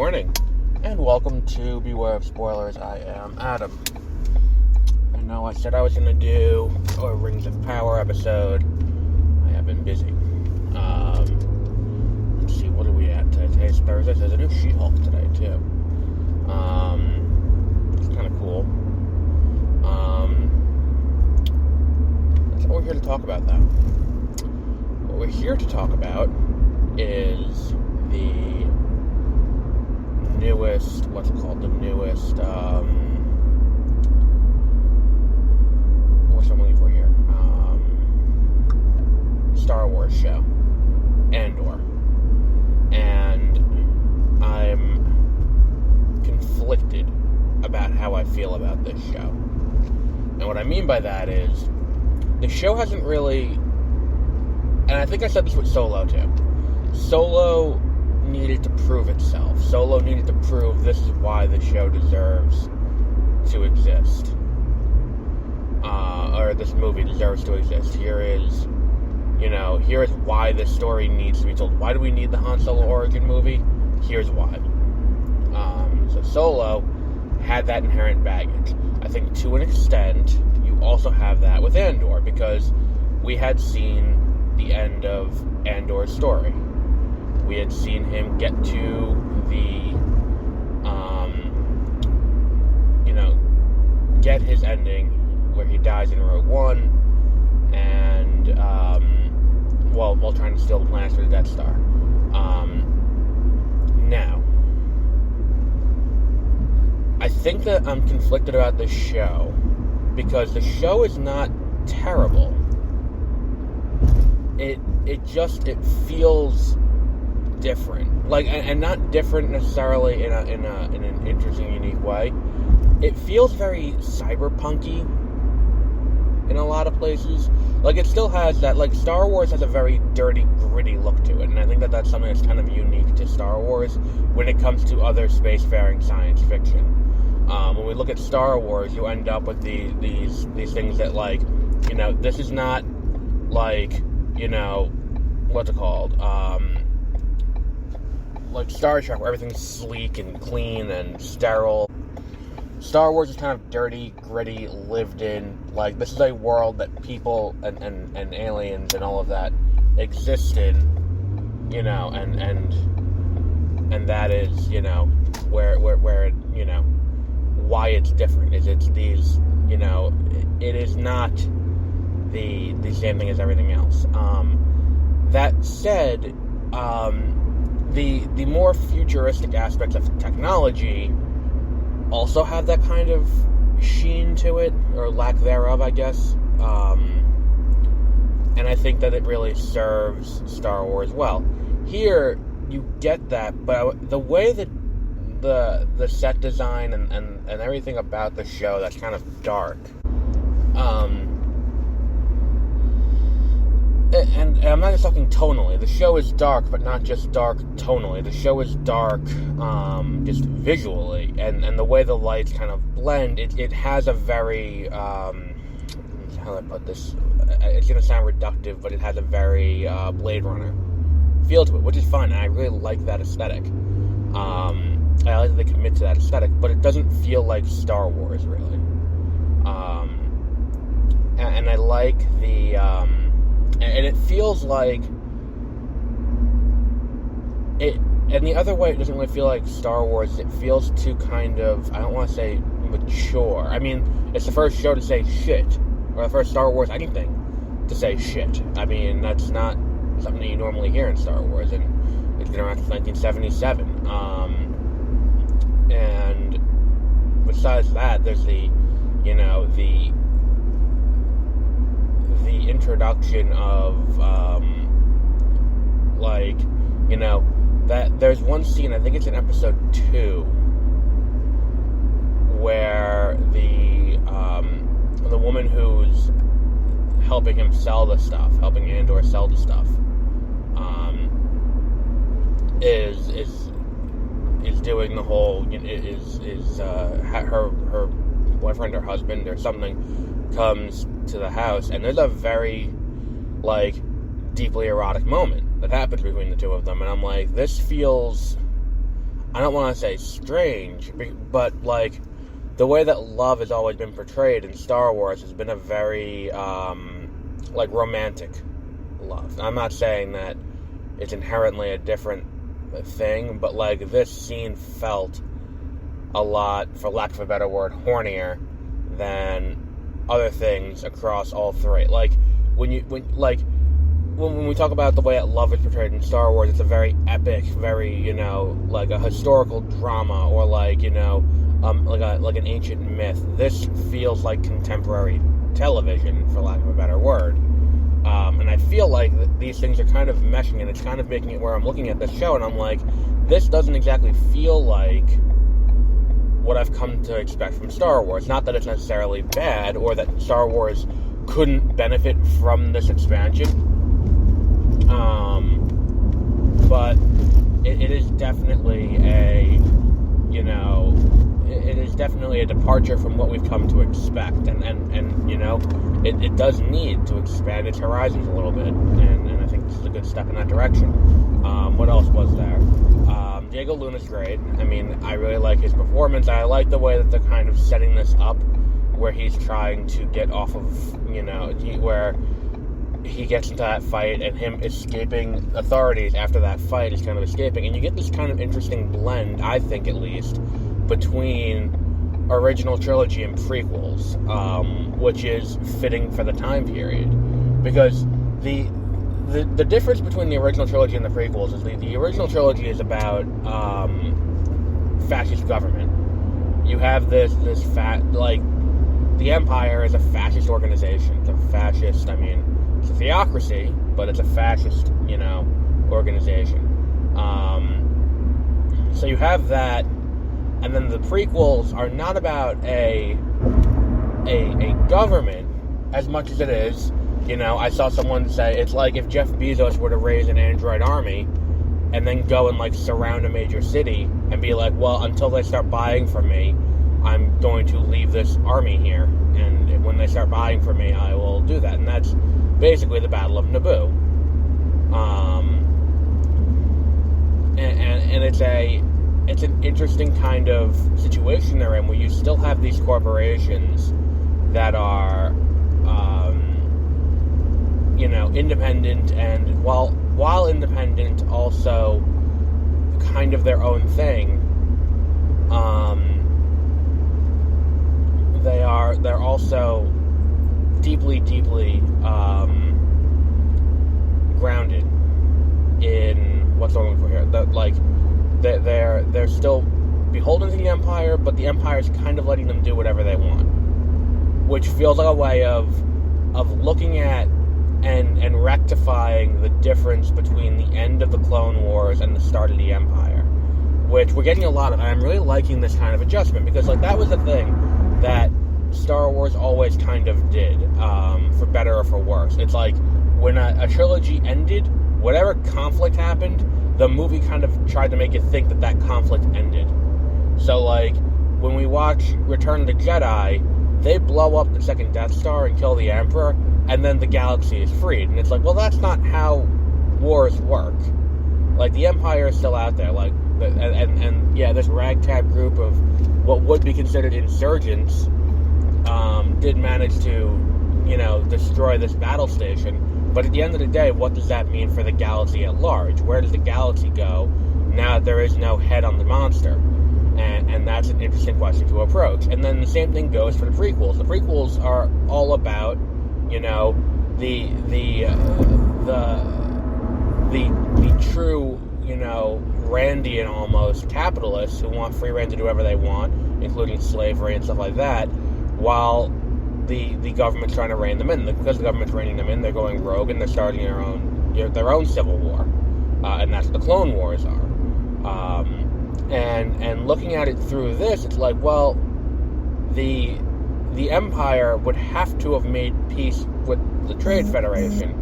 morning, and welcome to Beware of Spoilers. I am Adam. I know I said I was going to do a Rings of Power episode. I have been busy. Let's see, what are we at today? Today's Thursday. There's a new She-Hulk today, too. It's kind of cool. That's what we're here to talk about, though. What we're here to talk about is the newest, what's it called? The newest, what's I'm looking for here? Star Wars show, Andor. And I'm conflicted about how I feel about this show. And what I mean by that is, the show hasn't really, and I think I said this with Solo too. Solo needed to prove itself. Solo needed to prove this is why the show deserves to exist. Or this movie deserves to exist. Here is why this story needs to be told. Why do we need the Han Solo origin movie? Here's why. So Solo had that inherent baggage. I think to an extent, you also have that with Andor, because we had seen the end of Andor's story. We had seen him get to the, get his ending where he dies in Rogue One, and, while trying to steal the planets for the Death Star. Now, I think that I'm conflicted about this show, because the show is not terrible. It feels different, and not different necessarily in an interesting, unique way. It feels very cyberpunky in a lot of places. It still has that, Star Wars has a very dirty, gritty look to it, and I think that that's something that's kind of unique to Star Wars when it comes to other spacefaring science fiction. When we look at Star Wars, you end up with these things that, this is not, what's it called? Like Star Trek, where everything's sleek and clean and sterile. Star Wars is kind of dirty, gritty, lived in. This is a world that people and aliens and all of that exist in, and that is, where it, why it's different. It's these, it is not the same thing as everything else. That said, the more futuristic aspects of technology also have that kind of sheen to it, or lack thereof, I guess. And I think that it really serves Star Wars well. Here, you get that, but the way that the set design and everything about the show that's kind of dark, and I'm not just talking tonally. The show is dark, but not just dark tonally. The show is dark just visually, and the way the lights kind of blend, it has a very, how do I put this? It's going to sound reductive, but it has a very Blade Runner feel to it, which is fun, and I really like that aesthetic. I like that they commit to that aesthetic, but it doesn't feel like Star Wars, really. And I like the... and it feels like it, and the other way it doesn't really feel like Star Wars. It feels too kind of, I don't want to say mature. I mean, it's the first show to say shit, or the first Star Wars anything to say shit. I mean, that's not something that you normally hear in Star Wars, and it's been around since 1977. And besides that, there's the introduction of, that there's one scene, I think it's in episode 2, where the woman who's helping him sell the stuff, helping Andor sell the stuff, is doing the whole, her boyfriend or husband or something comes to the house, and there's a very, deeply erotic moment that happens between the two of them, and I'm like, this feels, I don't want to say strange, but like the way that love has always been portrayed in Star Wars has been a very like romantic love. I'm not saying that it's inherently a different thing, but like this scene felt a lot, for lack of a better word, hornier than other things across all three. Like when we talk about the way that love is portrayed in Star Wars, it's a very epic, very, like a historical drama, or like, like an ancient myth. This feels like contemporary television, for lack of a better word. And I feel like these things are kind of meshing, and it's kind of making it where I'm looking at this show, and I'm like, this doesn't exactly feel like what I've come to expect from Star Wars. Not that it's necessarily bad, or that Star Wars couldn't benefit from this expansion. But it is definitely it is definitely a departure from what we've come to expect, and it does need to expand its horizons a little bit, and I think this is a good step in that direction. What else was there? Diego Luna's great. I mean, I really like his performance. I like the way that they're kind of setting this up, where he's trying to get off of, where he gets into that fight, and him escaping authorities after that fight is kind of escaping, and you get this kind of interesting blend, I think at least, between original trilogy and prequels, which is fitting for the time period, because the difference between the original trilogy and the prequels is the original trilogy is about fascist government. You have this the Empire is a fascist organization. It's a fascist, it's a theocracy, but it's a fascist, organization. So you have that, and then the prequels are not about a government as much as it is, I saw someone say it's like if Jeff Bezos were to raise an android army and then go and surround a major city and be like, well, until they start buying from me, I'm going to leave this army here, and when they start buying from me, I will do that. And that's basically the Battle of Naboo. And it's an interesting kind of situation they're in, where you still have these corporations that are, independent, and while independent, also kind of their own thing. They're also deeply grounded in what's going on here. They're still beholden to the Empire, but the Empire's kind of letting them do whatever they want, which feels like a way of looking at and rectifying the difference between the end of the Clone Wars and the start of the Empire, which we're getting a lot of. And I'm really liking this kind of adjustment, because that was the thing that Star Wars always kind of did, for better or for worse. It's like when a trilogy ended, whatever conflict happened, the movie kind of tried to make you think that conflict ended. So when we watch Return of the Jedi, they blow up the second Death Star and kill the Emperor, and then the galaxy is freed. And it's like, well, that's not how wars work. The Empire is still out there, and this ragtag group of what would be considered insurgents did manage to, destroy this battle station. But at the end of the day, what does that mean for the galaxy at large? Where does the galaxy go now that there is no head on the monster? And that's an interesting question to approach. And then the same thing goes for the prequels. The prequels are all about, the true, Randian almost capitalists who want free reign to do whatever they want, including slavery and stuff like that, while the government's trying to rein them in. Because the government's reining them in, they're going rogue and they're starting their own civil war, and that's what the Clone Wars are. And looking at it through this, it's like, well, the Empire would have to have made peace with the Trade Federation.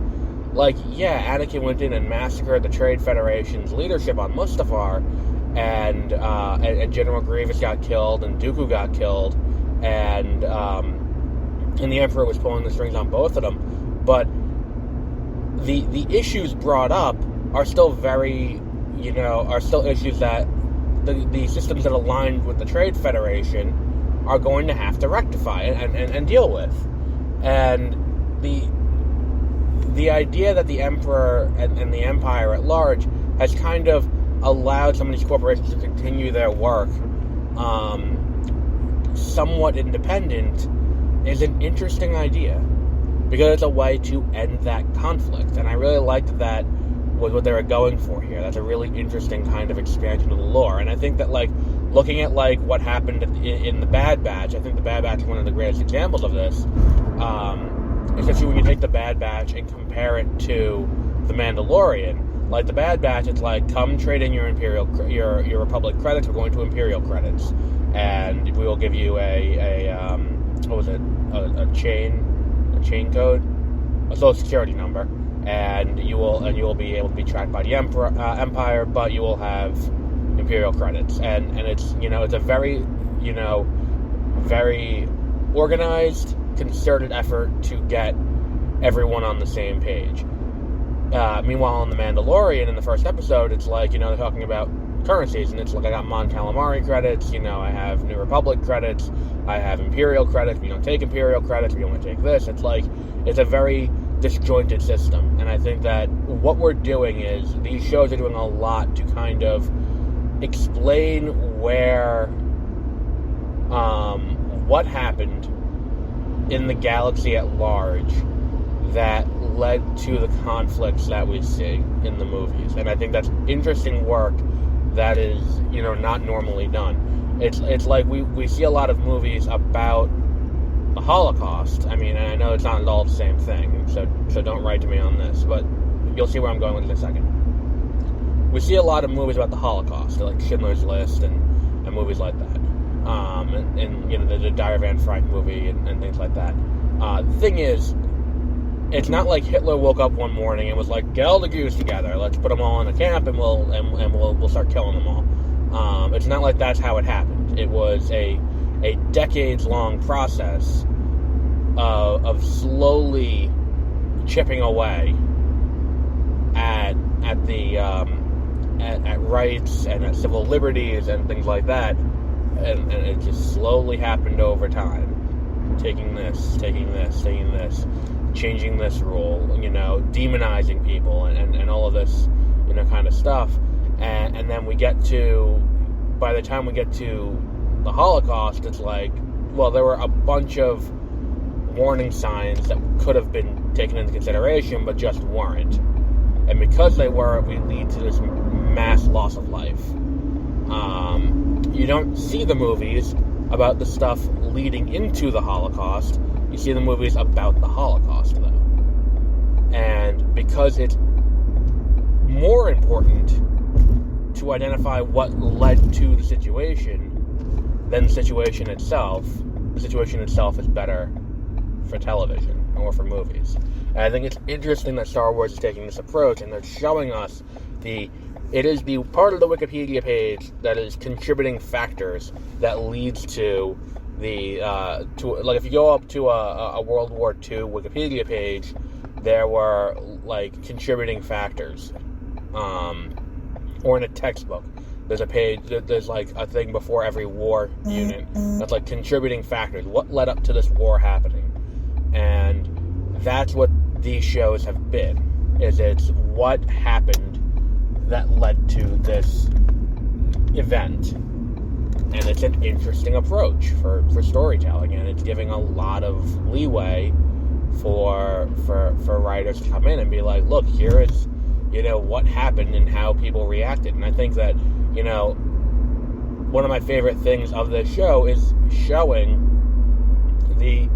Anakin went in and massacred the Trade Federation's leadership on Mustafar, and General Grievous got killed, and Dooku got killed, and the Emperor was pulling the strings on both of them. But the issues brought up are still very, are still issues that the systems that align with the Trade Federation are going to have to rectify and deal with. And the idea that the Emperor and the Empire at large has kind of allowed some of these corporations to continue their work somewhat independent is an interesting idea, because it's a way to end that conflict. And I really liked that was what they were going for here. That's a really interesting kind of expansion of the lore. And I think that, like, looking at, like, what happened in the Bad Batch, I think the Bad Batch is one of the greatest examples of this, especially when you take the Bad Batch and compare it to the Mandalorian. Like, the Bad Batch, it's like, come trade in your Republic credits, we're going to Imperial credits. And we will give you a chain code, a social security number, and you will be able to be tracked by the Empire, but you will have Imperial credits. And it's, it's a very, very organized, concerted effort to get everyone on the same page. Meanwhile, in The Mandalorian, in the first episode, it's like, they're talking about currencies, and it's like, I got Mon Calamari credits, I have New Republic credits, I have Imperial credits, we don't take Imperial credits, we only take this. It's like, it's a very disjointed system, and I think that what we're doing is, these shows are doing a lot to kind of explain what happened in the galaxy at large that led to the conflicts that we see in the movies. And I think that's interesting work that is, not normally done. It's like we see a lot of movies about the Holocaust. I mean, and I know it's not at all the same thing, so don't write to me on this, but you'll see where I'm going with it in a second. We see a lot of movies about the Holocaust, like Schindler's List and movies like that. And the Diary of Anne Frank movie and things like that. The thing is, it's not like Hitler woke up one morning and was like, get all the Jews together, let's put them all in a camp and we'll start killing them all. It's not like that's how it happened. It was a decades-long process of slowly chipping away at rights and at civil liberties and things like that, and it just slowly happened over time. Taking this, changing this rule, demonizing people, and all of this, kind of stuff. And then by the time we get to the Holocaust, it's like, well, there were a bunch of warning signs that could have been taken into consideration, but just weren't. And because they were, we lead to this mass loss of life. You don't see the movies about the stuff leading into the Holocaust. You see the movies about the Holocaust, though. And because it's more important to identify what led to the situation than the situation itself is better for television or for movies. And I think it's interesting that Star Wars is taking this approach, and they're showing us it is the part of the Wikipedia page that is contributing factors that leads to if you go up to a World War II Wikipedia page, there were, like, contributing factors. Or in a textbook, there's a page, there's, like, a thing before every war unit that's, like, contributing factors. What led up to this war happening? And that's what these shows have been. It's what happened that led to this event. And it's an interesting approach for storytelling, and it's giving a lot of leeway for writers to come in and be like, look, here is, what happened and how people reacted. And I think that, one of my favorite things of this show is showing the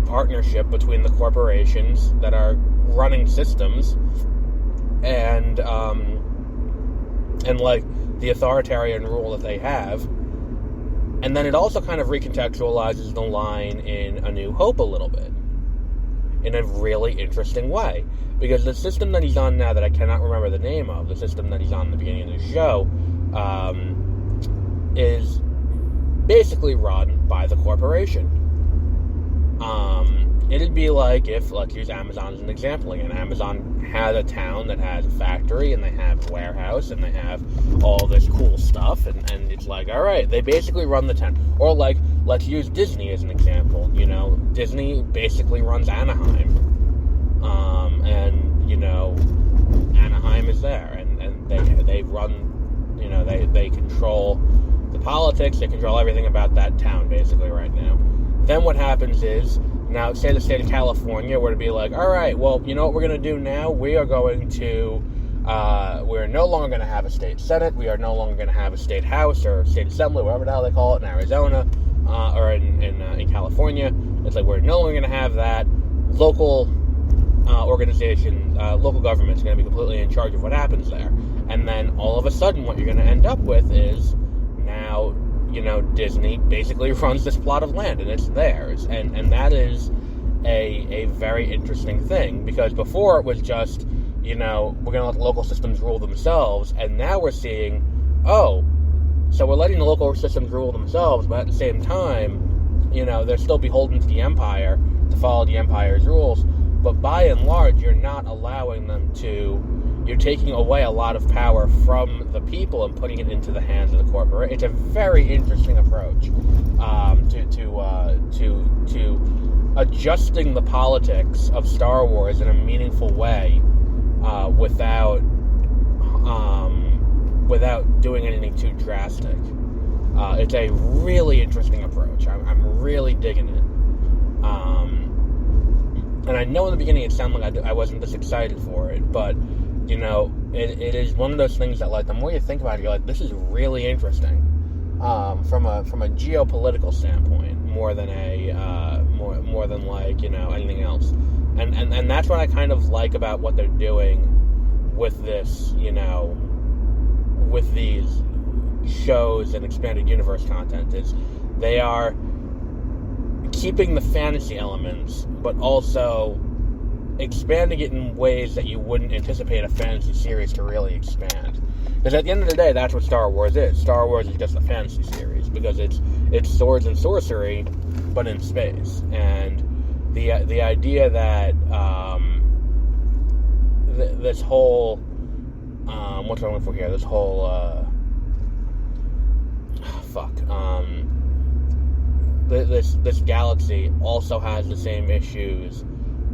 partnership between the corporations that are running systems and like the authoritarian rule that they have. And then it also kind of recontextualizes the line in A New Hope a little bit, in a really interesting way. Because the system that he's on now, that I cannot remember the name of, the system that he's on at the beginning of the show, is basically run by the corporation. it'd be like if, let's use Amazon as an example again. Amazon has a town that has a factory, and they have a warehouse, and they have all this cool stuff, and it's like, all right, they basically run the town. Or like, let's use Disney as an example. Disney basically runs Anaheim, and Anaheim is there, and they run, they control the politics, they control everything about that town basically right now. Then what happens is, now say the state of California were to be like, all right, well, you know what we're going to do now? We are going to, we're no longer going to have a state senate, we are no longer going to have a state house or state assembly, whatever the hell they call it in Arizona, or in California. It's like, we're no longer going to have that. Local organizations, local governments are going to be completely in charge of what happens there. And then all of a sudden what you're going to end up with is now, Disney basically runs this plot of land and it's theirs. And that is a very interesting thing, because before it was just, we're going to let the local systems rule themselves. And now we're seeing, so we're letting the local systems rule themselves, but at the same time, they're still beholden to the empire to follow the empire's rules. But by and large, you're not allowing them to. You're taking away a lot of power from the people and putting it into the hands of the corporate. It's a very interesting approach to adjusting the politics of Star Wars in a meaningful way, without doing anything too drastic. It's a really interesting approach. I'm really digging it. And I know in the beginning it sounded like I wasn't this excited for it, but, it is one of those things that, like, the more you think about it, you're like, this is really interesting, from a geopolitical standpoint, more than anything else. And that's what I kind of like about what they're doing with this, with these shows and expanded universe content, is they are keeping the fantasy elements, but also expanding it in ways that you wouldn't anticipate a fantasy series to really expand. Because at the end of the day, that's what Star Wars is. Star Wars is just a fantasy series, because it's swords and sorcery, but in space. And the idea that this whole what's I'm looking for here? This whole this galaxy also has the same issues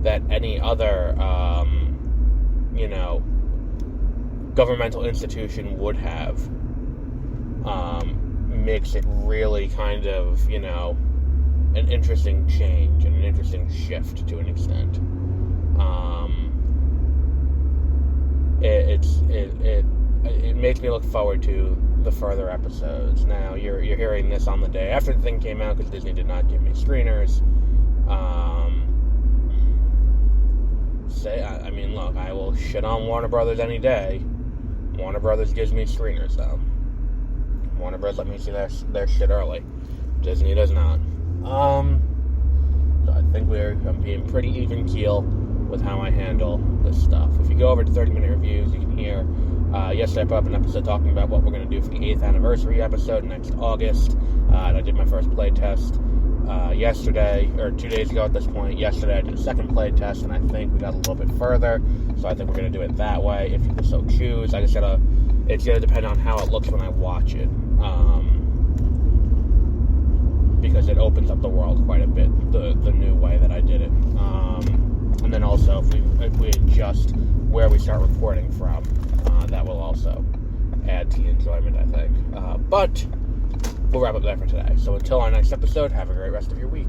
that any other governmental institution would have, makes it really kind of an interesting change and an interesting shift to an extent. It makes me look forward to the further episodes. Now, you're hearing this on the day after the thing came out, because Disney did not give me screeners. Look, I will shit on Warner Brothers any day. Warner Brothers gives me screeners, though. Warner Brothers let me see their shit early. Disney does not. So I think I'm being pretty even keel with how I handle this stuff. If you go over to 30-minute reviews, you can hear, yesterday I put up an episode talking about what we're going to do for the 8th anniversary episode next August, and I did my first play test yesterday, or 2 days ago at this point. Yesterday I did a second play test, and I think we got a little bit further, so I think we're going to do it that way, if people so choose. It's going to depend on how it looks when I watch it, because it opens up the world quite a bit, the new way that I did it. And then also, if we adjust where we start recording from, that will also add to the enjoyment, I think. But we'll wrap up there for today. So until our next episode, have a great rest of your week.